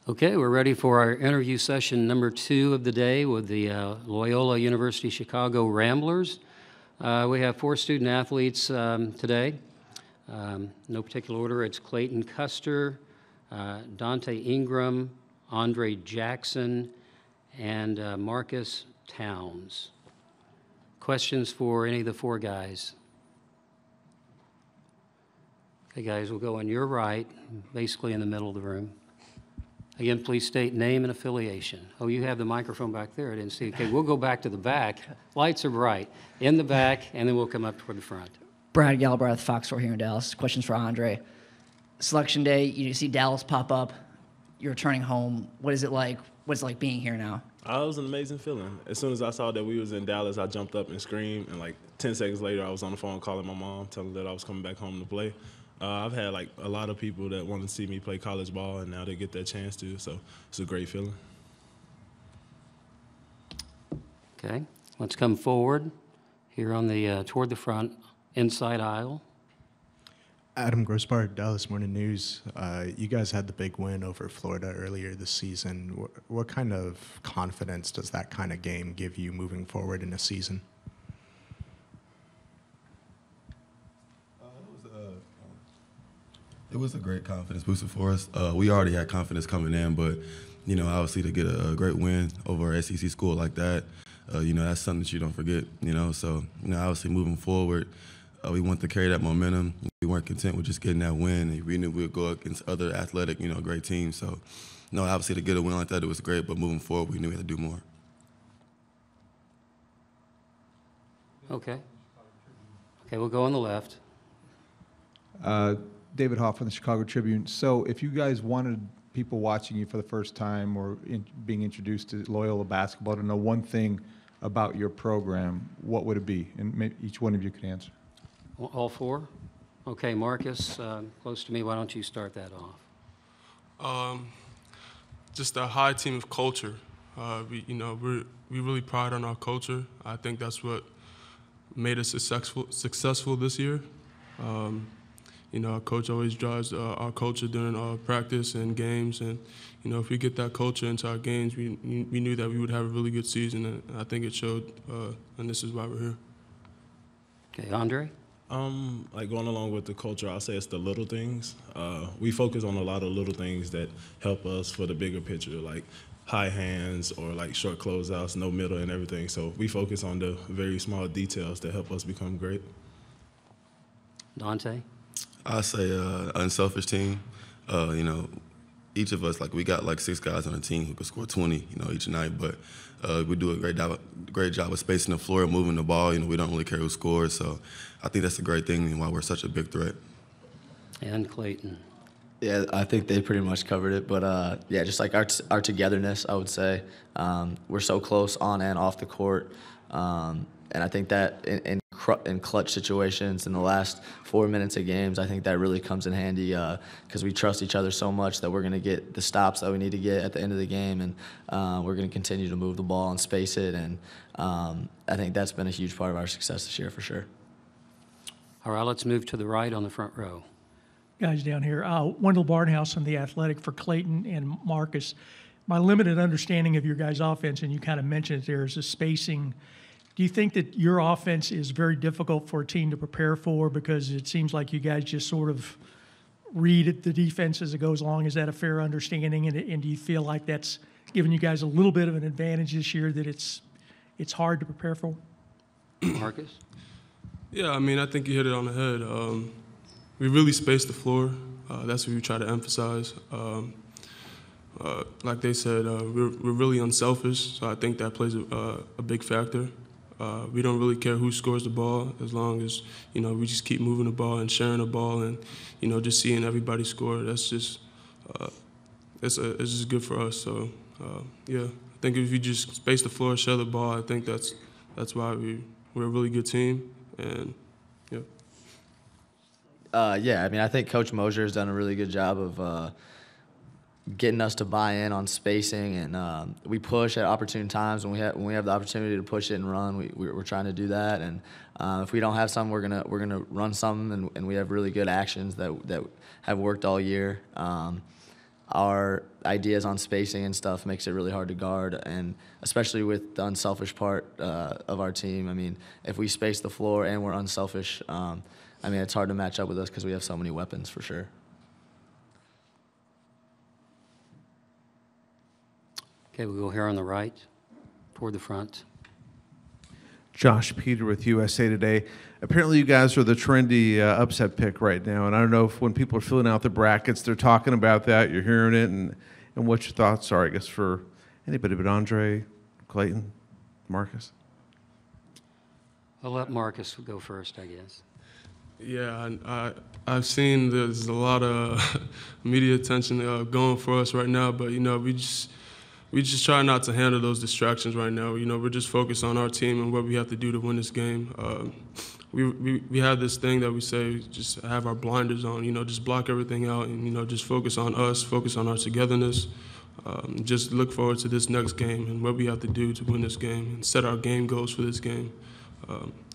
Okay, we're ready for our interview session number 2 of the day with the Loyola University Chicago Ramblers. We have 4 student athletes today. No particular order. It's Clayton Custer, Dante Ingram, Andre Jackson, and Marcus Towns. Questions for any of the 4 guys? Okay, guys, we'll go on your right, basically in the middle of the room. Again, please state name and affiliation. Oh, you have the microphone back there. I didn't see. Okay, we'll go back to the back. Lights are bright. In the back, and then we'll come up toward the front. Brad Galbraith, Fox 4 here in Dallas. Questions for Andre. Selection day, you see Dallas pop up. You're returning home. What is it like? What's it like being here now? It was an amazing feeling. As soon as I saw that we was in Dallas, I jumped up and screamed, and like 10 seconds later, I was on the phone calling my mom, telling her that I was coming back home to play. I've had like a lot of people that want to see me play college ball, and now they get that chance to, so it's a great feeling. Okay, let's come forward here on the toward the front, inside aisle. Adam Grossbart, Dallas Morning News. You guys had the big win over Florida earlier this season. What kind of confidence does that kind of game give you moving forward in a season? It was a great confidence booster for us. We already had confidence coming in, but, you know, obviously to get a great win over an SEC school like that, you know, that's something that you don't forget, you know. So, you know, obviously moving forward, we want to carry that momentum. We weren't content with just getting that win. And we knew we would go against other athletic, you know, great teams. So, you know, obviously to get a win like that, it was great, but moving forward, we knew we had to do more. Okay. Okay, we'll go on the left. David Hoff from the Chicago Tribune. So if you guys wanted people watching you for the first time or being introduced to Loyola basketball to know one thing about your program, what would it be? And maybe each one of you could answer. All 4? Okay, Marcus, close to me. Why don't you start that off? Just a high team of culture. We really pride on our culture. I think that's what made us successful this year. You know, our coach always drives our culture during practice and games, and you know, if we get that culture into our games, we knew that we would have a really good season, and I think it showed, and this is why we're here. Okay, Andre? Like going along with the culture, I'll say it's the little things. We focus on a lot of little things that help us for the bigger picture, like high hands or like short closeouts, no middle and everything. So we focus on the very small details that help us become great. Dante? I say unselfish team. You know, each of us, like we got like 6 guys on the team who could score 20, you know, each night. But we do a great job of spacing the floor and moving the ball. You know, we don't really care who scores. So I think that's a great thing and why we're such a big threat. And Clayton? Yeah, I think they pretty much covered it. But yeah, just like our togetherness, I would say. We're so close on and off the court. And I think that in clutch situations in the last 4 minutes of games, I think that really comes in handy because we trust each other so much that we're going to get the stops that we need to get at the end of the game, and we're going to continue to move the ball and space it. And I think that's been a huge part of our success this year for sure. All right, let's move to the right on the front row. Guys down here. Wendell Barnhouse from The Athletic for Clayton and Marcus. My limited understanding of your guys' offense, and you kind of mentioned it there, is the spacing. Do you think that your offense is very difficult for a team to prepare for because it seems like you guys just sort of read the defense as it goes along? Is that a fair understanding? And do you feel like that's given you guys a little bit of an advantage this year that it's hard to prepare for? Marcus? Yeah, I mean, I think you hit it on the head. We really space the floor. That's what we try to emphasize. Like they said, we're really unselfish, so I think that plays a big factor. We don't really care who scores the ball as long as, you know, we just keep moving the ball and sharing the ball and, you know, just seeing everybody score. That's just, it's just good for us. So, yeah, I think if you just space the floor, share the ball, I think that's why we're a really good team. And, yeah. Yeah, I mean, I think Coach Mosier has done a really good job of getting us to buy in on spacing, and we push at opportune times when we have the opportunity to push it and run. We're trying to do that, and if we don't have some, we're gonna run some, and we have really good actions that have worked all year. our ideas on spacing and stuff makes it really hard to guard, and especially with the unselfish part of our team. I mean, if we space the floor and we're unselfish, I mean, it's hard to match up with us because we have so many weapons for sure. Okay, we'll go here on the right, toward the front. Josh Peter with USA Today. Apparently you guys are the trendy upset pick right now, and I don't know if when people are filling out the brackets, they're talking about that, you're hearing it, and what your thoughts are, I guess, for anybody but Andre, Clayton, Marcus. I'll let Marcus go first, I guess. Yeah, I've seen there's a lot of media attention going for us right now, but, you know, we just try not to handle those distractions right now. You know, we're just focused on our team and what we have to do to win this game. We have this thing that we say, just have our blinders on, you know, just block everything out and, you know, just focus on us, focus on our togetherness. Just look forward to this next game and what we have to do to win this game and set our game goals for this game.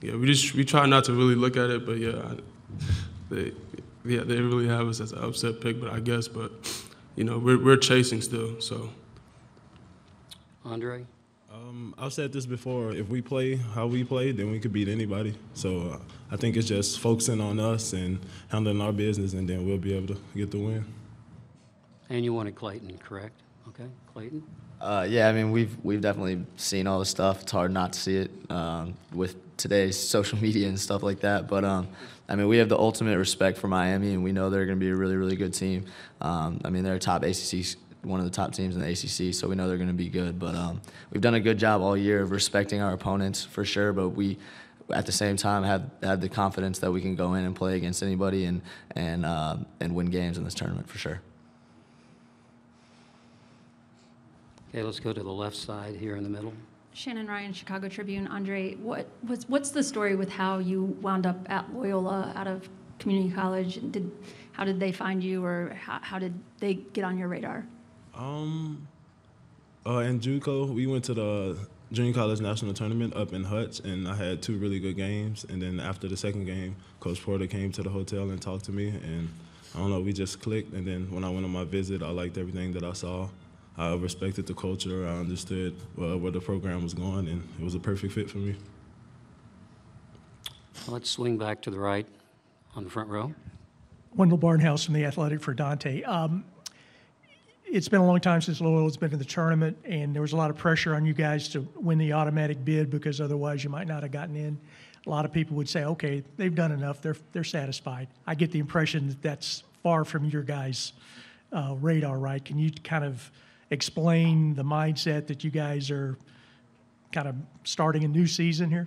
Yeah, we try not to really look at it, but they really have us as an upset pick, but you know, we're chasing still, so. Andre? I've said this before, if we play how we play, then we could beat anybody. So I think it's just focusing on us and handling our business, and then we'll be able to get the win. And you wanted Clayton, correct? Okay, Clayton? Yeah, I mean, we've definitely seen all the stuff. It's hard not to see it with today's social media and stuff like that. But, I mean, we have the ultimate respect for Miami, and we know they're going to be a really, really good team. I mean, they're a top ACC, one of the top teams in the ACC, so we know they're going to be good. But we've done a good job all year of respecting our opponents for sure, but we, at the same time, have the confidence that we can go in and play against anybody and win games in this tournament for sure. Okay, let's go to the left side here in the middle. Shannon Ryan, Chicago Tribune. Andre, what's the story with how you wound up at Loyola out of community college? How did they find you, or how did they get on your radar? In JUCO, we went to the Junior College National Tournament up in Hutch, and I had 2 really good games. And then after the second game, Coach Porter came to the hotel and talked to me, and I don't know, we just clicked. And then when I went on my visit, I liked everything that I saw. I respected the culture. I understood where the program was going, and it was a perfect fit for me. Let's swing back to the right on the front row. Wendell Barnhouse from The Athletic for Dante. It's been a long time since Loyola's been in the tournament, and there was a lot of pressure on you guys to win the automatic bid because otherwise you might not have gotten in. A lot of people would say, okay, they've done enough, they're satisfied. I get the impression that that's far from your guys' radar, right? Can you kind of explain the mindset that you guys are kind of starting a new season here?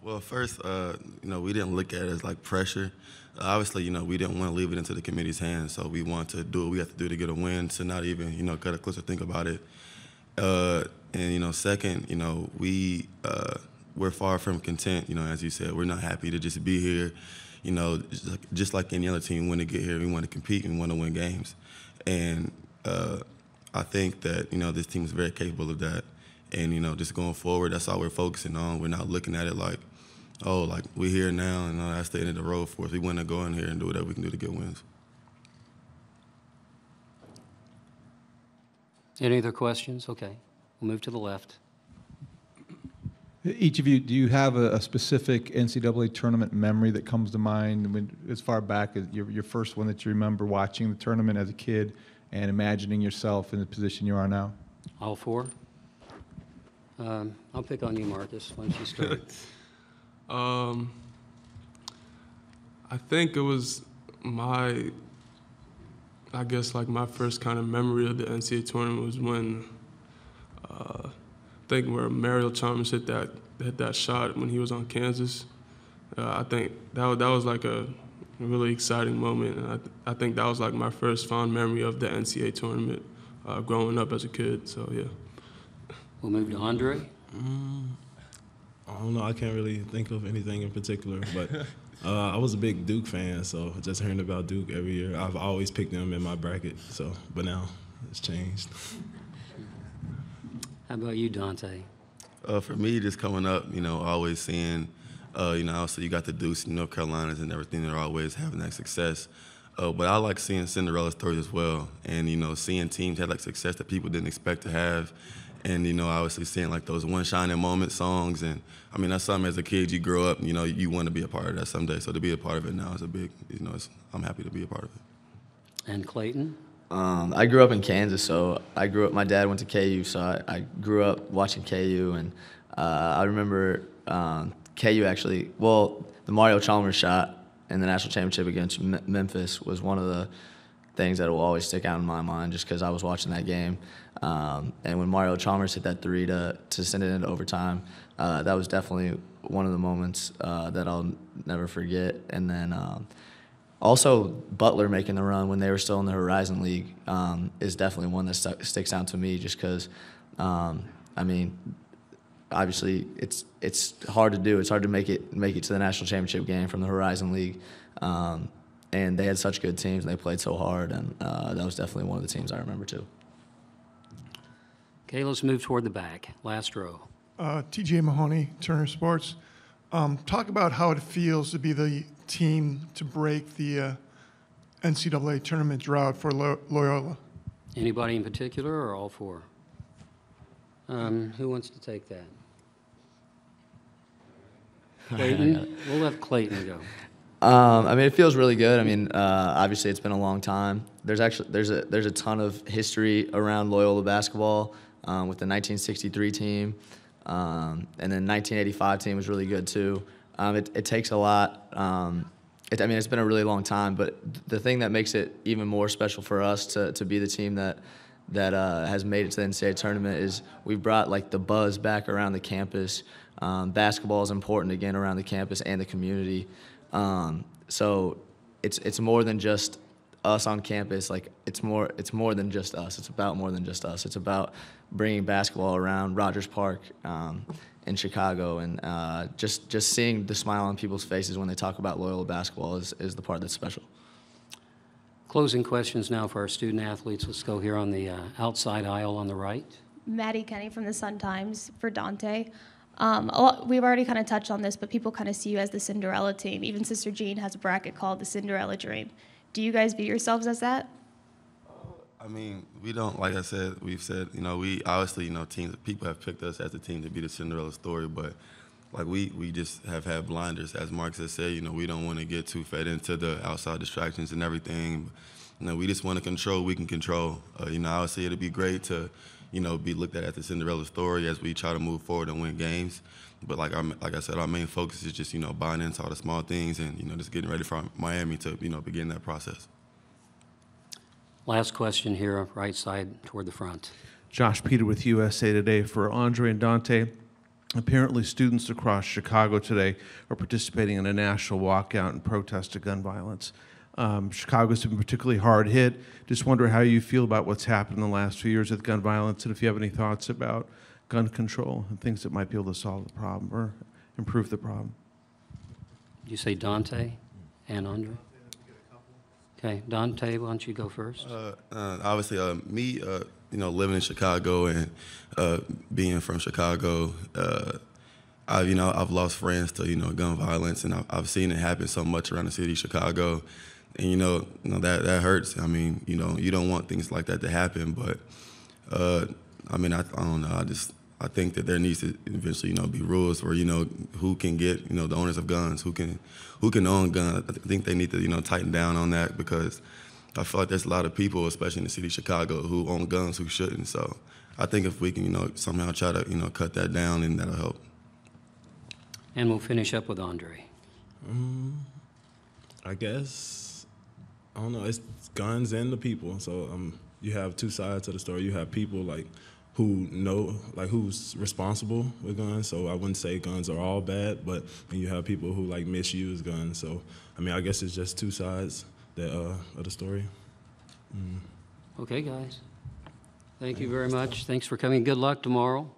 Well, first, you know, we didn't look at it as like pressure. Obviously, you know, we didn't want to leave it into the committee's hands, so we want to do what we have to do to get a win, to not even, you know, cut a closer think about it. And, you know, second, you know, we're far from content, you know, as you said. We're not happy to just be here. You know, just like any other team, when to get here, we want to compete and want to win games. And I think that, you know, this team is very capable of that. And, you know, just going forward, that's all we're focusing on. We're not looking at it like, oh, like we're here now and that's the end of the road for us. We want to go in here and do whatever we can do to get wins. Any other questions? Okay, we'll move to the left. Each of you, do you have a specific NCAA tournament memory that comes to mind when, as far back as your first one that you remember watching the tournament as a kid and imagining yourself in the position you are now? All 4? I'll pick on you, Marcus. Why don't you start? I think it was my first kind of memory of the NCAA tournament was when I think where Mario Chalmers hit that shot when he was on Kansas. I think that was like a really exciting moment, and I think that was like my first fond memory of the NCAA tournament growing up as a kid. So yeah. We'll move to Andre. I don't know. I can't really think of anything in particular, but I was a big Duke fan, so just hearing about Duke every year, I've always picked them in my bracket. So, but now it's changed. How about you, Dante? For me, just coming up, you know, always seeing, you know, also you got the Dukes in North Carolinas and everything. They're always having that success. But I like seeing Cinderella stories as well, and seeing teams have like success that people didn't expect to have, and obviously seeing like those one shining moment songs, and I mean that's something as a kid you grow up, you want to be a part of that someday. So to be a part of it now is a big, I'm happy to be a part of it. And Clayton? I grew up in Kansas, so my dad went to KU, so I grew up watching KU, and I remember KU actually, well, the Mario Chalmers shot in the national championship against Memphis was one of the things that will always stick out in my mind just because I was watching that game. And when Mario Chalmers hit that three to send it into overtime, that was definitely one of the moments that I'll never forget. And then also Butler making the run when they were still in the Horizon League is definitely one that sticks out to me just because, I mean, obviously it's hard to do. It's hard to make it to the national championship game from the Horizon League. And they had such good teams and they played so hard, and that was definitely one of the teams I remember too. Okay, let's move toward the back. Last row. TJ Mahoney, Turner Sports. Talk about how it feels to be the team to break the NCAA tournament drought for Loyola. Anybody in particular or all four? Who wants to take that? Clayton? We'll let Clayton go. I mean, it feels really good. I mean, obviously, it's been a long time. There's a ton of history around Loyola basketball with the 1963 team, and then 1985 team was really good too. It takes a lot. I mean, it's been a really long time, but the thing that makes it even more special for us to be the team that has made it to the NCAA tournament is we've brought like the buzz back around the campus. Basketball is important again around the campus and the community. So it's more than just us on campus. Like it's more than just us. It's about more than just us. It's about bringing basketball around Rogers Park in Chicago, and just seeing the smile on people's faces when they talk about Loyola basketball is the part that's special. Closing questions now for our student athletes. Let's go here on the outside aisle on the right. Maddie Kenny from the Sun-Times for Dante. We've already kind of touched on this, but people kind of see you as the Cinderella team. Even Sister Jean has a bracket called the Cinderella Dream. Do you guys view yourselves as that? I mean, we don't, like I said, we've said, we obviously, people have picked us as the team to be the Cinderella story, but like we just have had blinders. As Mark has said, we don't want to get too fed into the outside distractions and everything. We just want to control what we can control. Obviously it'd be great to, be looked at as the Cinderella story as we try to move forward and win games. But like I said, our main focus is just, buying into all the small things and, just getting ready for Miami to, begin that process. Last question here, right side toward the front. Josh Peter with USA Today for Andre and Dante. Apparently, students across Chicago today are participating in a national walkout in protest to gun violence. Chicago's been particularly hard hit. Just wonder how you feel about what's happened in the last few years with gun violence, and if you have any thoughts about gun control and things that might be able to solve the problem or improve the problem. Did you say Dante and Andre? Okay, Dante, why don't you go first? Obviously, me, living in Chicago and being from Chicago, I've lost friends to gun violence, and I've seen it happen so much around the city of Chicago, and that hurts. I mean, you don't want things like that to happen, but I mean, I don't know. I think that there needs to eventually, be rules for, who can get, the owners of guns, who can own guns. I think they need to, tighten down on that because I feel like there's a lot of people, especially in the city of Chicago, who own guns who shouldn't. So I think if we can, somehow try to, cut that down, then that'll help. And we'll finish up with Andre. I guess, I don't know, it's guns and the people. So you have two sides to the story. You have people like who know, like who's responsible with guns. So I wouldn't say guns are all bad, but then you have people who like misuse guns. So, I mean, I guess it's just two sides that, of the story. Okay, guys. Thank you very much. Thanks for coming. Good luck tomorrow.